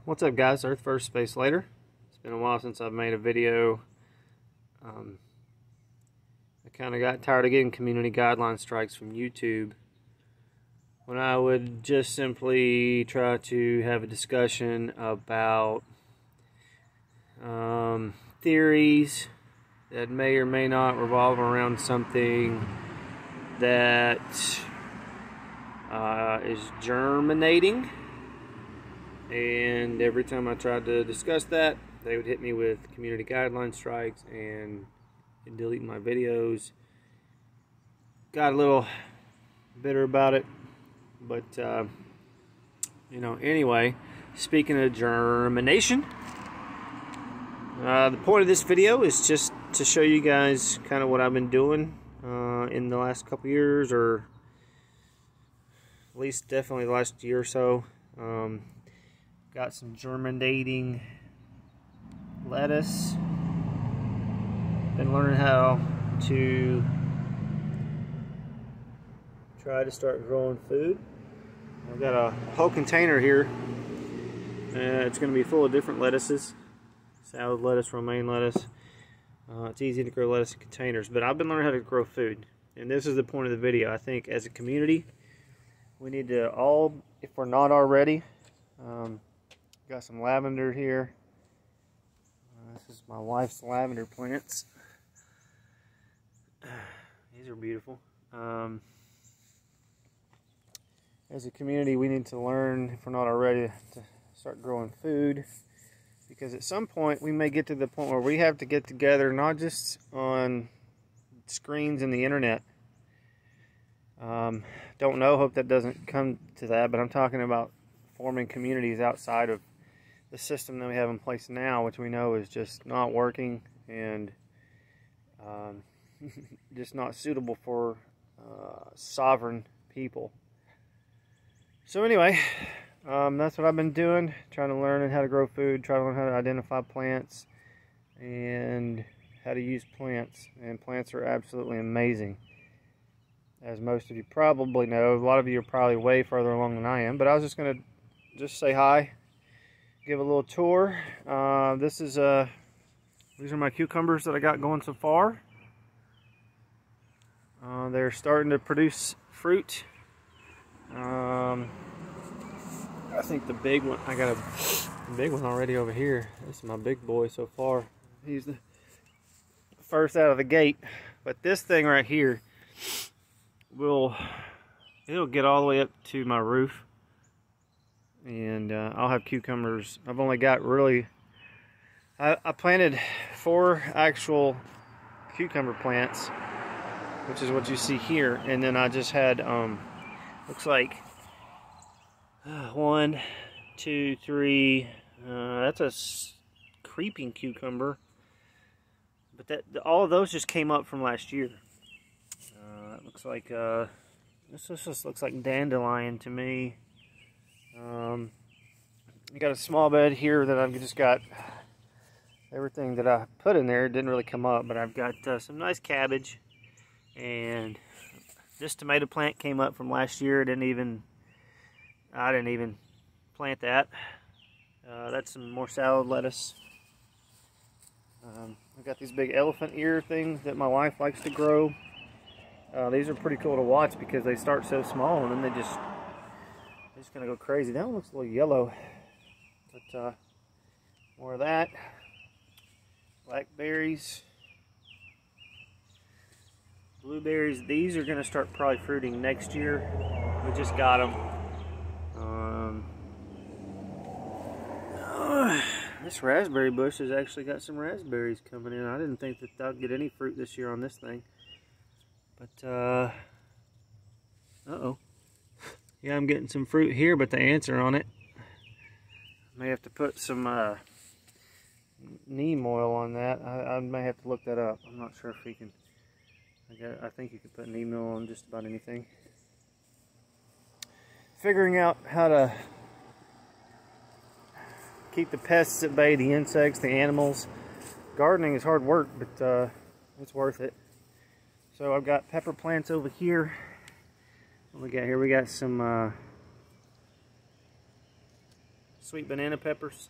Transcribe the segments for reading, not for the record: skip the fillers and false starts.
What's up, guys? Earth first, space later. It's been a while since I've made a video. I kind of got tired of getting community guideline strikes from YouTube when I would just simply try to have a discussion about theories that may or may not revolve around something that is germinating. And every time I tried to discuss that, they would hit me with community guideline strikes and delete my videos. Got a little bitter about it, but you know, anyway, speaking of germination, the point of this video is just to show you guys kind of what I've been doing in the last couple years, or at least definitely the last year or so. Got some germinating lettuce. Been learning how to try to start growing food. I've got a whole container here. It's going to be full of different lettuces. Salad lettuce, romaine lettuce. It's easy to grow lettuce in containers, but I've been learning how to grow food. And this is the point of the video. I think as a community, we need to all, if we're not already, got some lavender here. This is my wife's lavender plants. These are beautiful. As a community, we need to learn, if we're not already, to start growing food. Because at some point, we may get to the point where we have to get together, not just on screens and the internet. Don't know, hope that doesn't come to that, but I'm talking about forming communities outside of the system that we have in place now, which we know is just not working and just not suitable for sovereign people. So anyway, that's what I've been doing, trying to learn how to grow food, trying to learn how to identify plants and how to use plants. And plants are absolutely amazing. As most of you probably know, a lot of you are probably way further along than I am, but I was just going to say hi, give a little tour. These are my cucumbers that I got going so far. They're starting to produce fruit. I think the big one, I got a big one already over here. This is my big boy so far. He's the first out of the gate. But this thing right here it'll get all the way up to my roof. And I'll have cucumbers. I've only got really, I planted 4 actual cucumber plants, which is what you see here. And then I just had, looks like 1, 2, 3, that's a creeping cucumber. But all of those just came up from last year. It looks like, this just looks like dandelion to me. I got a small bed here that I've just got everything that I put in there. It didn't really come up, but I've got some nice cabbage, and this tomato plant came up from last year. I didn't even plant that. That's some more salad lettuce. I've got these big elephant ear things that my wife likes to grow. These are pretty cool to watch because they start so small and then they're just gonna go crazy. That one looks a little yellow, but more of that. Blackberries, blueberries. These are gonna start probably fruiting next year. We just got them. This raspberry bush has actually got some raspberries coming in. I didn't think that I'd get any fruit this year on this thing, but uh-oh. Yeah, I'm getting some fruit here, but the ants are on it. May have to put some neem oil on that. I may have to look that up. I'm not sure if we can. I think you can put neem oil on just about anything. Figuring out how to keep the pests at bay, the insects, the animals. Gardening is hard work, but it's worth it. So I've got pepper plants over here. What we got here? We got some sweet banana peppers.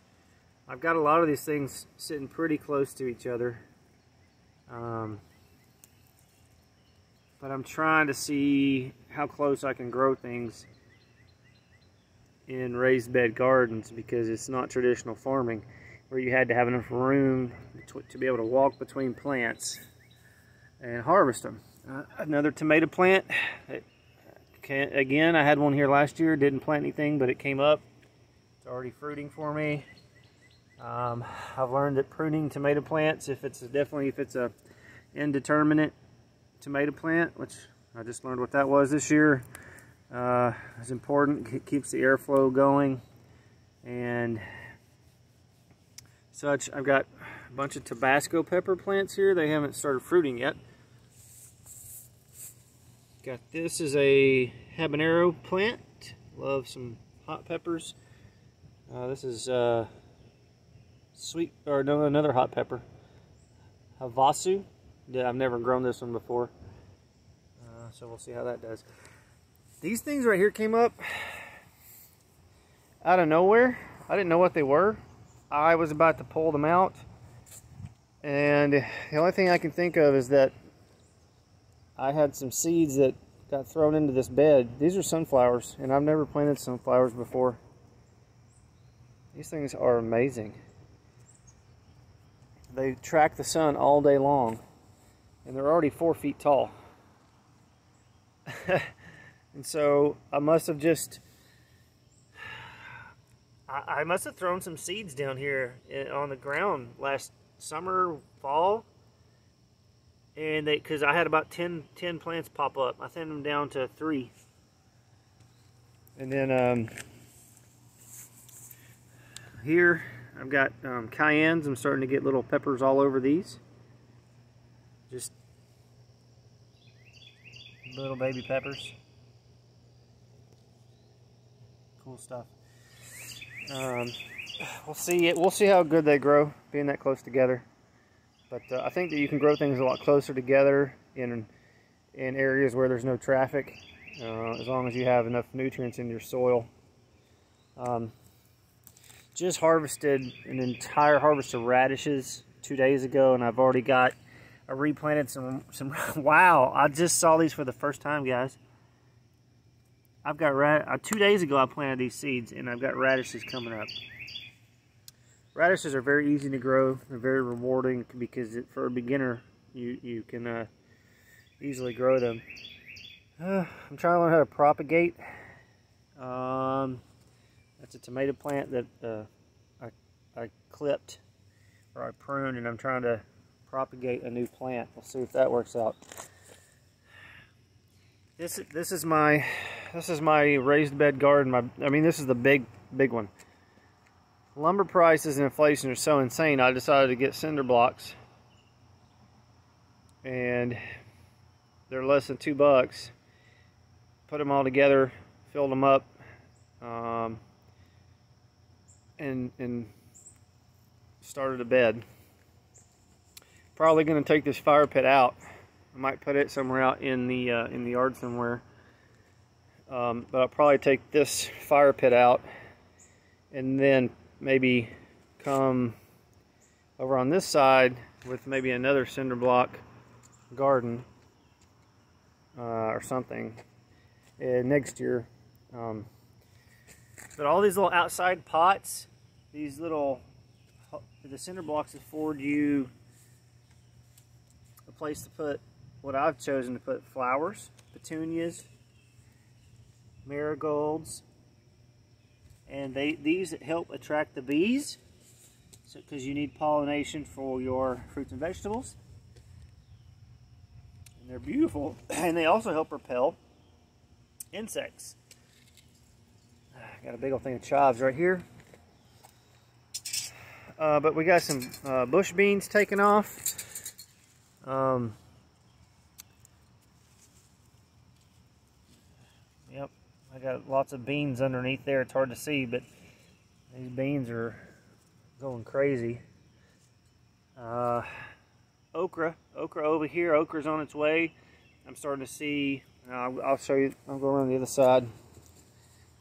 I've got a lot of these things sitting pretty close to each other. But I'm trying to see how close I can grow things in raised bed gardens, because it's not traditional farming where you had to have enough room to be able to walk between plants and harvest them. Another tomato plant. Again, I had one here last year, didn't plant anything, but it came up. It's already fruiting for me. I've learned that pruning tomato plants, if it's a indeterminate tomato plant, which I just learned what that was this year, is important. It keeps the airflow going and such. I've got a bunch of Tabasco pepper plants here. They haven't started fruiting yet. Got this is a habanero plant. Love some hot peppers. This is another hot pepper. Havasu. I've never grown this one before. So we'll see how that does. These things right here came up out of nowhere. I didn't know what they were. I was about to pull them out, and the only thing I can think of is that I had some seeds that got thrown into this bed. These are sunflowers, and I've never planted sunflowers before. These things are amazing. They track the sun all day long, and they're already 4 feet tall. And so I must have I must have thrown some seeds down here on the ground last summer, fall, and because I had about 10 plants pop up. I thinned them down to 3. And then here I've got cayennes. I'm starting to get little peppers all over these. Just little baby peppers. Cool stuff. We'll see how good they grow being that close together. But I think that you can grow things a lot closer together in areas where there's no traffic, as long as you have enough nutrients in your soil. Just harvested an entire harvest of radishes 2 days ago, and I've already got, I replanted some wow, I just saw these for the first time, guys. I've got 2 days ago I planted these seeds, and I've got radishes coming up. Radishes are very easy to grow. They're very rewarding because for a beginner, you can easily grow them. I'm trying to learn how to propagate. That's a tomato plant that I clipped, or I pruned, and I'm trying to propagate a new plant. We'll see if that works out. This is my raised bed garden. I mean, this is the big one. Lumber prices and inflation are so insane, I decided to get cinder blocks, and they're less than $2. Put them all together, filled them up, and started a bed. Probably going to take this fire pit out. I might put it somewhere out in the yard somewhere. But I'll probably take this fire pit out, and then maybe come over on this side with maybe another cinder block garden or something next year. But all these little outside pots, the cinder blocks afford you a place to put what I've chosen to put: flowers, petunias, marigolds, and these help attract the bees, so because you need pollination for your fruits and vegetables. And they're beautiful, and they also help repel insects. Got a big old thing of chives right here. But we got some bush beans taken off. Yep, I got lots of beans underneath there. It's hard to see, but these beans are going crazy. Okra over here. Okra's on its way. I'm starting to see, I'll show you, I'll go around the other side.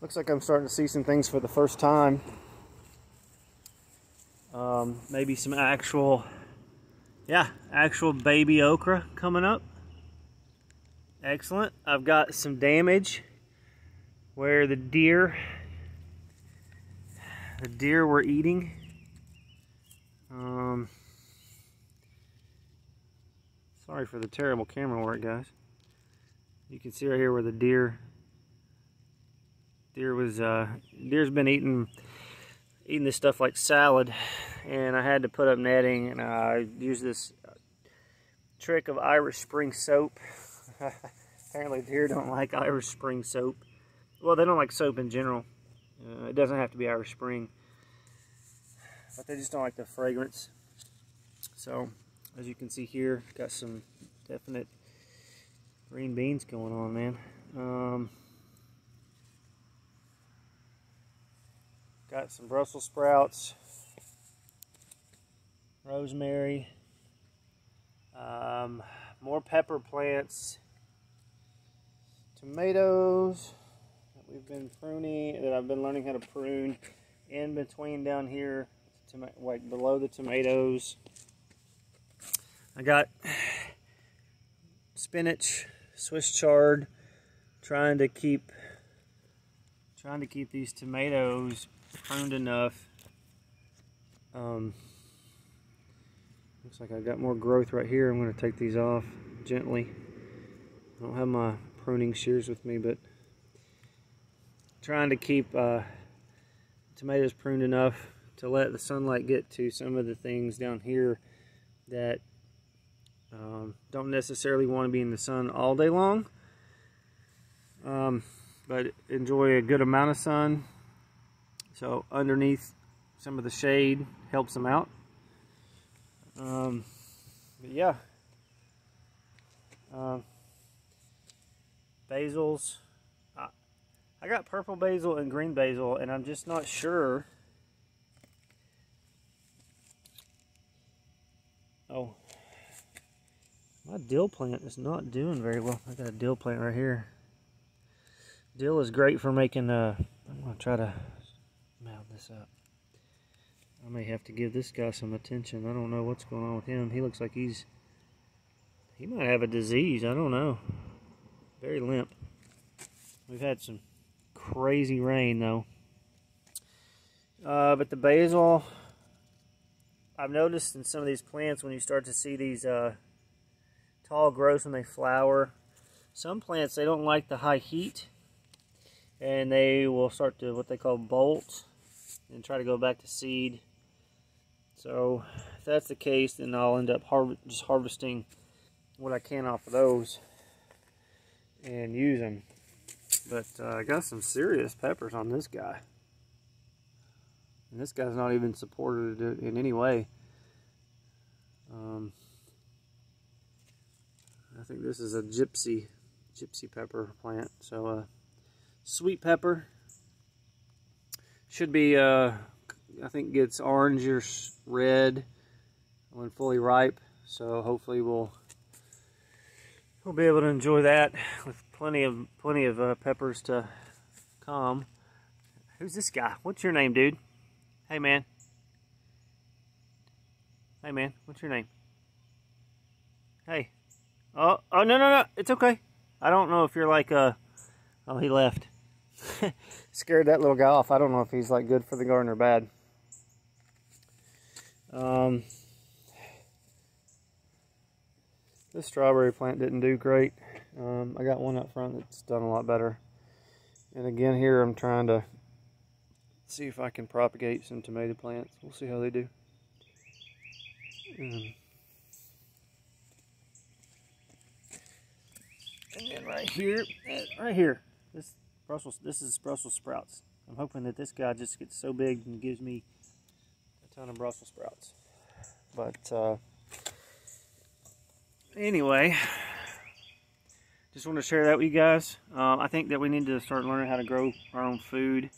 Looks like I'm starting to see some things for the first time. Maybe some actual baby okra coming up. Excellent. I've got some damage where the deer were eating. Sorry for the terrible camera work, guys. You can see right here where the deer's been eating this stuff like salad, and I had to put up netting, and I used this trick of Irish Spring soap. Apparently deer don't like Irish Spring soap. Well, they don't like soap in general. It doesn't have to be Irish Spring, but they just don't like the fragrance. So, as you can see here, got some definite green beans going on, man. Got some Brussels sprouts, rosemary, more pepper plants, tomatoes that we've been pruning, that I've been learning how to prune in between down here, like below the tomatoes. I got spinach, Swiss chard, trying to keep these tomatoes pruned enough. Looks like I got more growth right here. I'm going to take these off gently. I don't have my pruning shears with me, but trying to keep tomatoes pruned enough to let the sunlight get to some of the things down here that don't necessarily want to be in the sun all day long, but enjoy a good amount of sun. So underneath some of the shade helps them out. But yeah, basils. I got purple basil and green basil, and I'm just not sure. Oh, my dill plant is not doing very well. I got a dill plant right here. Dill is great for making I'm going to try to mount this up. I may have to give this guy some attention. I don't know what's going on with him. He looks like he might have a disease. I don't know. Very limp. We've had some crazy rain though. But the basil, I've noticed in some of these plants, when you start to see these tall growths when they flower, some plants, they don't like the high heat, and they will start to what they call bolt and try to go back to seed. So if that's the case, then I'll end up just harvesting what I can off of those and use them. But I got some serious peppers on this guy, and this guy's not even supported it in any way. I think this is a gypsy pepper plant. So sweet pepper should be I think gets orange or red when fully ripe. So hopefully we'll be able to enjoy that with plenty of peppers to come. Who's this guy? What's your name, dude? Hey man. Hey man, what's your name? Hey. Oh no, it's okay. I don't know if you're like oh, he left. Scared that little guy off. I don't know if he's like good for the garden or bad. This strawberry plant didn't do great. I got one up front that's done a lot better. And again here I'm trying to see if I can propagate some tomato plants. We'll see how they do. And then right here, this is Brussels sprouts. I'm hoping that this guy just gets so big and gives me a ton of Brussels sprouts. But anyway, just want to share that with you guys. I think that we need to start learning how to grow our own food.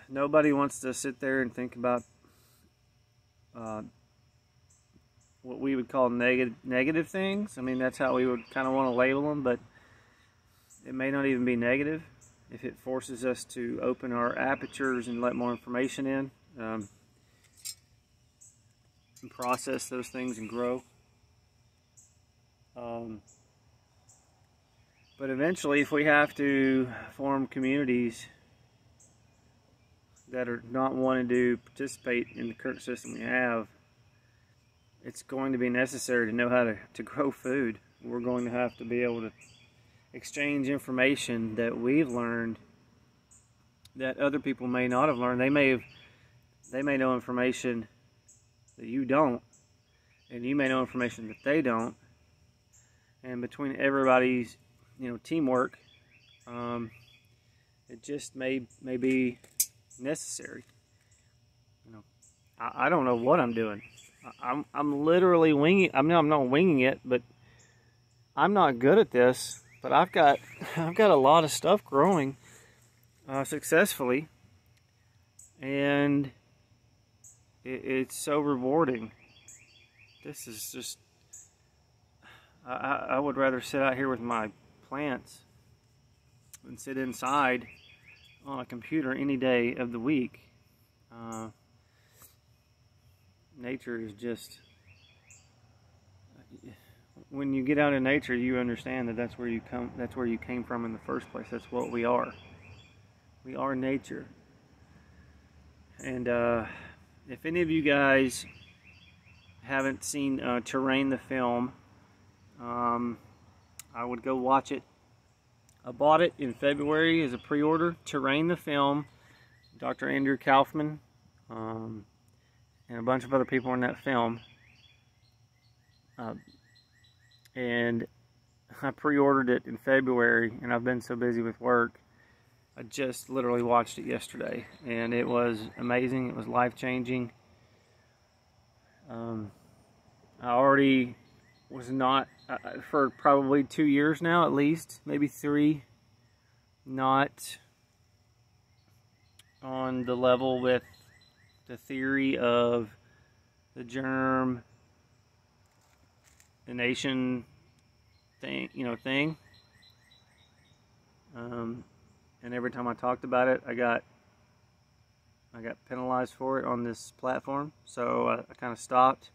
Nobody wants to sit there and think about what we would call negative things. I mean, that's how we would kind of want to label them, but it may not even be negative. if it forces us to open our apertures and let more information in, and process those things and grow. But eventually, if we have to form communities that are not wanting to participate in the current system we have, it's going to be necessary to know how to grow food. We're going to have to be able to exchange information that we've learned that other people may not have learned. They may know information that you don't, and you may know information that they don't. And between everybody's, teamwork, it just may be necessary. I don't know what I'm doing. I'm literally winging. I'm not winging it, but I'm not good at this. But I've got a lot of stuff growing successfully, and it's so rewarding. This is just. I would rather sit out here with my plants than sit inside on a computer any day of the week. Nature is just, when you get out in nature, you understand that that's where you came from in the first place. That's what we are. We are nature. And if any of you guys haven't seen Terrain the film, I would go watch it. I bought it in February as a pre-order. Terrain the film, Dr. Andrew Kaufman, and a bunch of other people in that film. And I pre-ordered it in February, and I've been so busy with work. I just literally watched it yesterday, and it was amazing. It was life-changing. I already was not, for probably 2 years now at least, maybe 3, not on the level with the theory of the germ, the nation thing, and every time I talked about it, I got penalized for it on this platform, so I kind of stopped.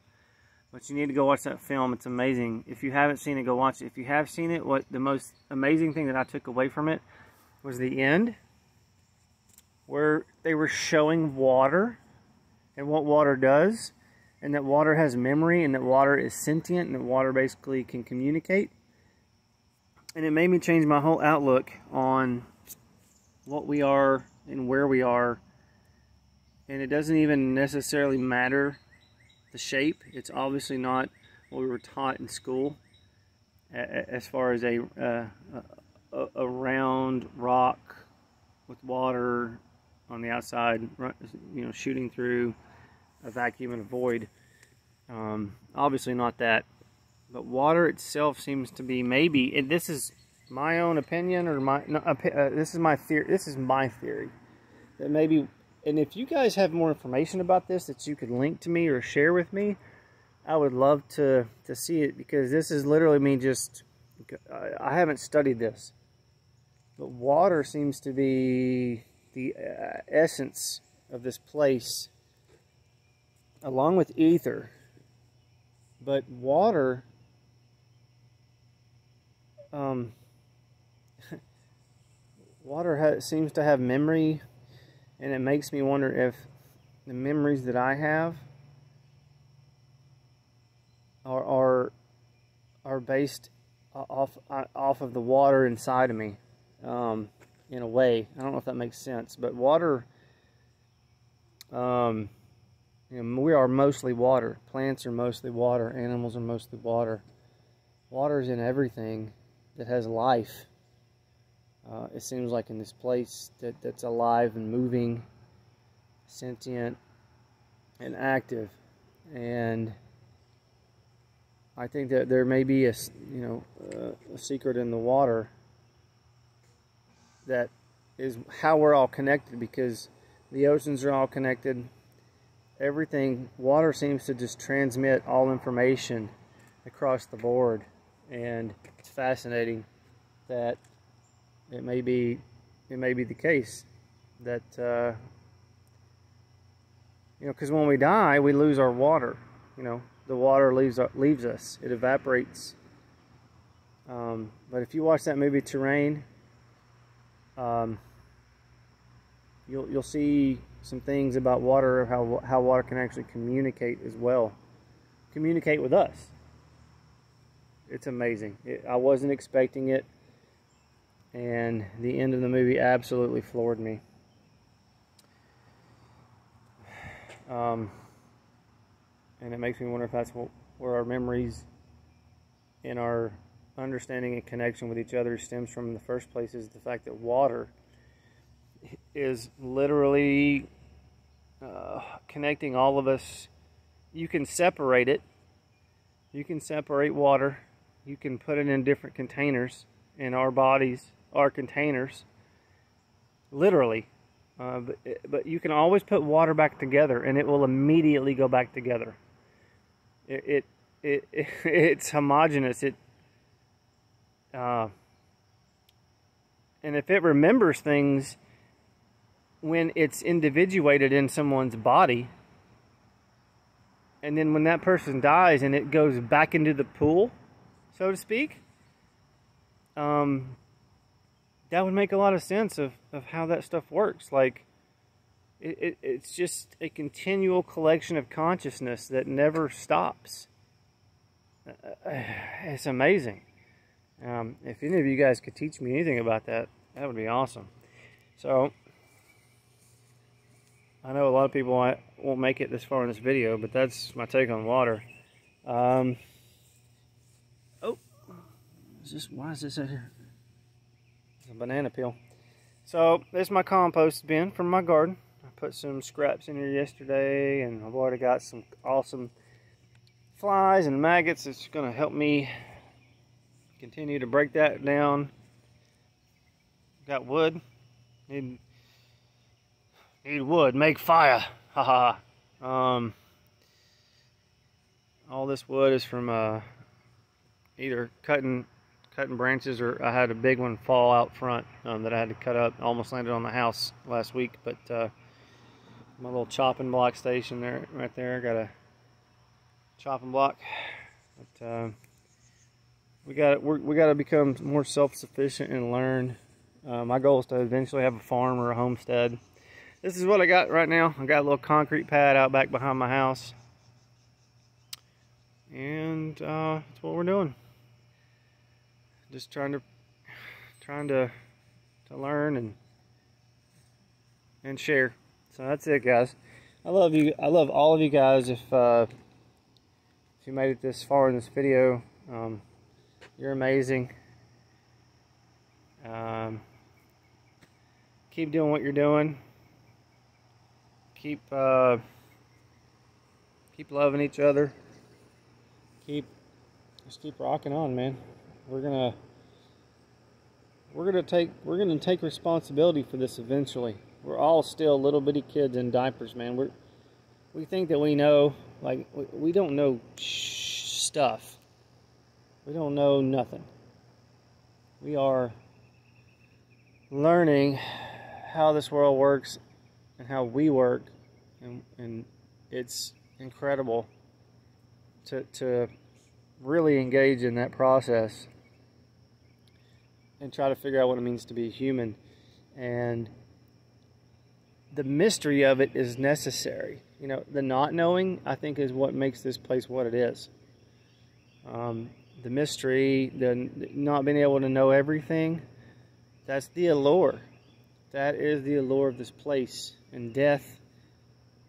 But you need to go watch that film. It's amazing. If you haven't seen it, go watch it. If you have seen it, what the most amazing thing that I took away from it was the end, where they were showing water and what water does, and that water has memory, and that water is sentient, and that water basically can communicate. And it made me change my whole outlook on what we are and where we are. And it doesn't even necessarily matter the shape. It's obviously not what we were taught in school as far as a round rock with water on the outside, shooting through a vacuum and a void. Obviously not that, but water itself seems to be, maybe, and this is my own opinion, or this is my theory. This is my theory that maybe. And if you guys have more information about this that you could link to me or share with me, I would love to see it, because this is literally me just, I haven't studied this. But water seems to be the essence of this place, along with ether. But water, seems to have memory. And it makes me wonder if the memories that I have are based off of the water inside of me, in a way. I don't know if that makes sense, but water, we are mostly water. Plants are mostly water. Animals are mostly water. Water is in everything that has life. It seems like in this place that's alive and moving, sentient and active, and I think that there may be a secret in the water that is how we're all connected, because the oceans are all connected. Everything, water seems to just transmit all information across the board, and it's fascinating that it may be it may be the case that, you know, because when we die, we lose our water. You know, the water leaves us. It evaporates. But if you watch that movie Terrain, you'll see some things about water, how water can actually communicate as well. Communicate with us. It's amazing. I wasn't expecting it, and the end of the movie absolutely floored me. And it makes me wonder if that's where our memories and our understanding and connection with each other stems from in the first place, is the fact that water is literally connecting all of us. You can separate it. You can separate water. You can put it in different containers, and our bodies are containers, literally. But you can always put water back together, and it will immediately go back together. It's homogeneous. And if it remembers things when it's individuated in someone's body, and then when that person dies and it goes back into the pool, so to speak, that would make a lot of sense of how that stuff works. Like, it's just a continual collection of consciousness that never stops. It's amazing. If any of you guys could teach me anything about that, that would be awesome. So, I know a lot of people won't make it this far in this video, but that's my take on water. Oh, why is this out here? It's a banana peel. So, this is my compost bin from my garden. I put some scraps in here yesterday, and I've already got some awesome flies and maggots. It's going to help me continue to break that down. Got wood. Need wood. Make fire. Haha. All this wood is from either cutting branches, or I had a big one fall out front that I had to cut up. Almost landed on the house last week, but my little chopping block station there, right there, got a chopping block. But we got to become more self-sufficient and learn. My goal is to eventually have a farm or a homestead. This is what I got right now. I got a little concrete pad out back behind my house, and that's what we're doing. Just trying to learn and share. So that's it, guys. I love you. I love all of you guys. If you made it this far in this video, you're amazing. Keep doing what you're doing. Keep loving each other. Just keep rocking on, man. We're gonna take responsibility for this eventually. We're all still little bitty kids in diapers, man. We think that we know, like, we don't know stuff. We don't know nothing. We are learning how this world works and how we work, and it's incredible to really engage in that process and try to figure out what it means to be human. And the mystery of it is necessary. You know, the not knowing, I think, is what makes this place what it is. The mystery, the not being able to know everything, that's the allure. That is the allure of this place. And death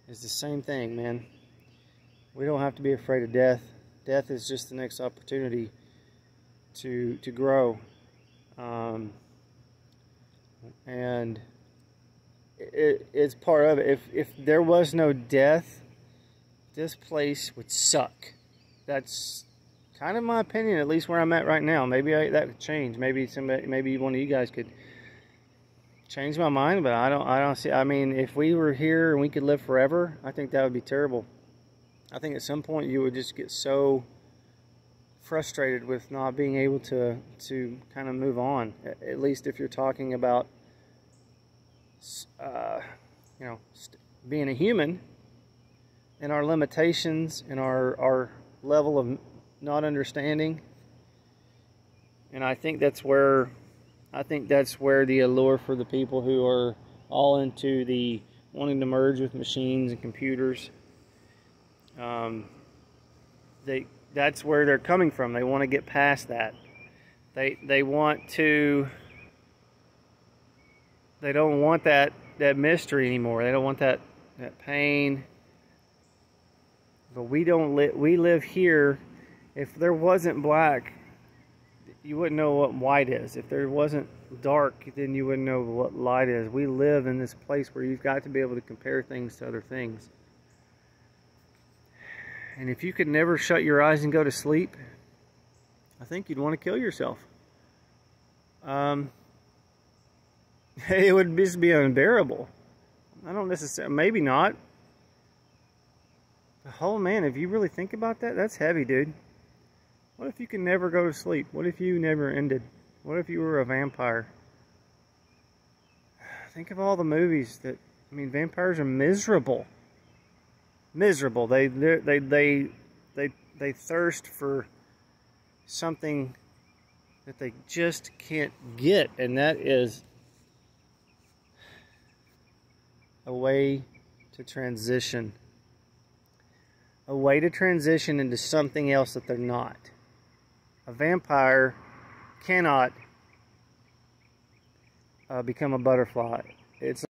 is the same thing, man. We don't have to be afraid of death. Death is just the next opportunity to grow. And it's part of it. If there was no death, this place would suck. That's kind of my opinion, at least where I'm at right now. Maybe that could change. Maybe one of you guys could change my mind, but I don't see. I mean, if we were here and we could live forever, I think that would be terrible. I think at some point you would just get so frustrated with not being able to kind of move on. At least if you're talking about you know, being a human and our limitations and our level of not understanding. And I think that's where the allure for the people who are all into the wanting to merge with machines and computers, that's where they're coming from. They want to get past that. They want to. They don't want that mystery anymore. They don't want that pain. But we don't live. We live here. If there wasn't black, you wouldn't know what white is. If there wasn't dark, then you wouldn't know what light is. We live in this place where you've got to be able to compare things to other things. And if you could never shut your eyes and go to sleep, I think you'd want to kill yourself. It would just be unbearable. I don't necessarily, maybe not. Oh man, if you really think about that, that's heavy, dude. What if you can never go to sleep? What if you never ended? What if you were a vampire? Think of all the movies that, I mean, vampires are miserable. Miserable. They thirst for something that they just can't get, and that is a way to transition. A way to transition into something else that they're not. A vampire cannot become a butterfly. It's